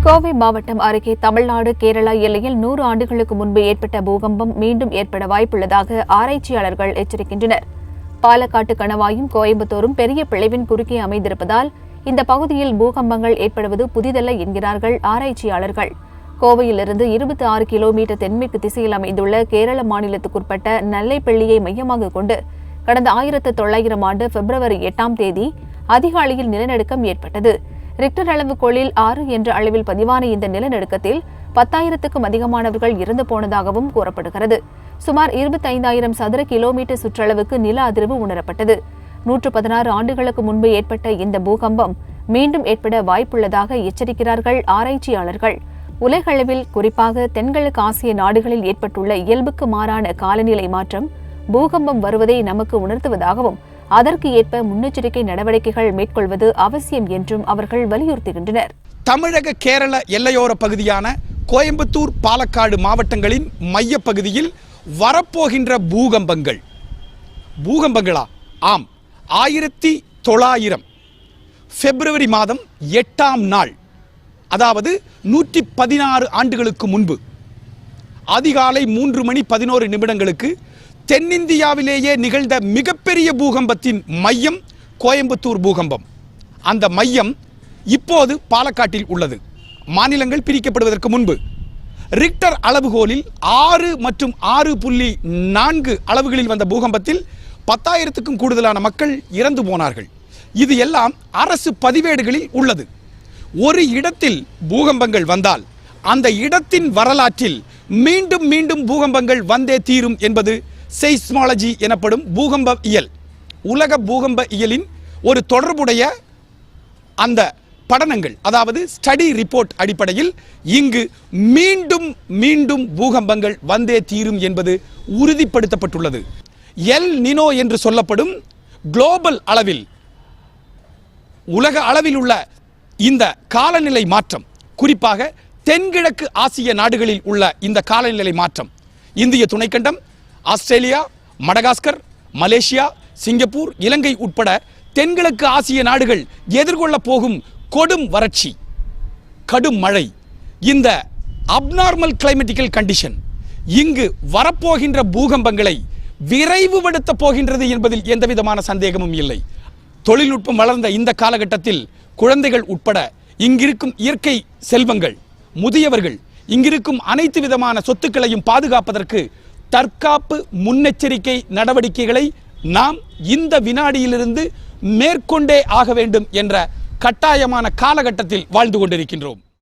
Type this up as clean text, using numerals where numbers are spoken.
கோவை மாவட்டம் அருகே தமிழ்நாடு கேரளா எல்லையில் 100 ஆண்டுகளுக்கு முன்பு ஏற்பட்ட பூகம்பம் மீண்டும் ஏற்பட வாய்ப்புள்ளதாக ஆராய்ச்சியாளர்கள் எச்சரிக்கின்றனர். பாலக்காட்டு கணவாயும் கோயம்புத்தூரும் பெரிய பிளவின் குறுக்கே அமைந்திருப்பதால் இந்த பகுதியில் பூகம்பங்கள் ஏற்படுவது புதிதல்ல என்கிறார்கள் ஆராய்ச்சியாளர்கள். கோவையிலிருந்து 26 கிலோமீட்டர் தென்மேற்கு திசையில் அமைந்துள்ள கேரள மாநிலத்துக்குட்பட்ட நல்லைப்பள்ளியை மையமாக கொண்டு கடந்த 1900 ஆண்டு பிப்ரவரி 8ஆம் தேதி அதிகாலையில் நிலநடுக்கம் ஏற்பட்டது. ரிக்டர் அளவுகோலில் 6 என்ற அளவில் பதிவான இந்த நிலநடுக்கத்தில் 10,000க்கும் அதிகமானவர்கள் இறந்து போனதாகவும் கூறப்படுகிறது. சுமார் 25,000 சதுர கிலோமீட்டர் சுற்றளவுக்கு நில அதிர்வு உணரப்பட்டது. 116 ஆண்டுகளுக்கு முன்பு ஏற்பட்ட இந்த பூகம்பம் மீண்டும் ஏற்பட வாய்ப்புள்ளதாக எச்சரிக்கிறார்கள் ஆராய்ச்சியாளர்கள். உலகளவில் குறிப்பாக தென்கிழக்கு ஆசிய நாடுகளில் ஏற்பட்டுள்ள இயல்புக்கு மாறான காலநிலை மாற்றம் பூகம்பம் வருவதை நமக்கு உணர்த்துவதாகவும் அதற்கு ஏற்ப முன்னெச்சரிக்கை நடவடிக்கைகள் மேற்கொள்வது அவசியம் என்றும் அவர்கள் வலியுறுத்துகின்றனர். தமிழக கேரள எல்லையோர பகுதியான கோயம்புத்தூர் பாலக்காடு மாவட்டங்களின் மைய பகுதியில் வரப்போகின்ற பூகம்பங்களா? ஆம், 1900 பிப்ரவரி மாதம் 8ஆம் நாள், அதாவது 116 ஆண்டுகளுக்கு முன்பு அதிகாலை 3:11 தென்னிந்தியாவிலேயே நிகழ்ந்த மிகப்பெரிய பூகம்பத்தின் மையம் கோயம்புத்தூர் பூகம்பம். அந்த மையம் இப்போது பாலக்காட்டில் உள்ளது. மாநிலங்கள் பிரிக்கப்படுவதற்கு முன்பு ரிக்டர் அளவுகோலில் 6 மற்றும் 6.4 அளவுகளில் வந்த பூகம்பத்தில் 10,000க்கும் கூடுதலான மக்கள் இறந்து போனார்கள். இது எல்லாம் அரசு பதிவேடுகளில் உள்ளது. ஒரு இடத்தில் பூகம்பங்கள் வந்தால் அந்த இடத்தின் வரலாற்றில் மீண்டும் மீண்டும் பூகம்பங்கள் வந்தே தீரும் என்பது செய்ஸ்மாலஜி எனப்படும் பூகம்ப இயல். உலக பூகம்ப இயலின் ஒரு தொடர்புடைய அந்த படனங்கள், அதாவது ஸ்டடி ரிப்போர்ட் அடிப்படையில் இங்கு மீண்டும் மீண்டும் பூகம்பங்கள் வந்தே தீரும் என்பது உறுதிப்படுத்தப்பட்டுள்ளது. எல் நினோ என்று சொல்லப்படும் குளோபல் அளவில், உலக அளவில் உள்ள இந்த காலநிலை மாற்றம், குறிப்பாக தென்கிழக்கு ஆசிய நாடுகளில் உள்ள இந்த காலநிலை மாற்றம் இந்திய துணைக்கண்டம், ஆஸ்திரேலியா, மடகாஸ்கர், மலேசியா, சிங்கப்பூர், இலங்கை உட்பட தென்கிழக்கு ஆசிய நாடுகள் எதிர்கொள்ள போகும் கொடும் வறட்சி, கடும் மழை, இந்த அப்நார்மல் கிளைமேட்டிக்கல் கண்டிஷன் இங்கு வரப்போகின்ற பூகம்பங்களை விரைவுபடுத்த போகின்றது என்பதில் எந்தவிதமான சந்தேகமும் இல்லை. தொழில்நுட்பம் வளர்ந்த இந்த காலகட்டத்தில் குழந்தைகள் உட்பட இங்கிருக்கும் இயற்கை செல்வங்கள், முதியவர்கள், இங்கிருக்கும் அனைத்து விதமான சொத்துக்களையும் பாதுகாப்பதற்கு தற்காப்பு முன்னெச்சரிக்கை நடவடிக்கைகளை நாம் இந்த வினாடியிலிருந்து மேற்கொண்டே ஆக வேண்டும் என்ற கட்டாயமான காலகட்டத்தில் வாழ்ந்து கொண்டிருக்கின்றோம்.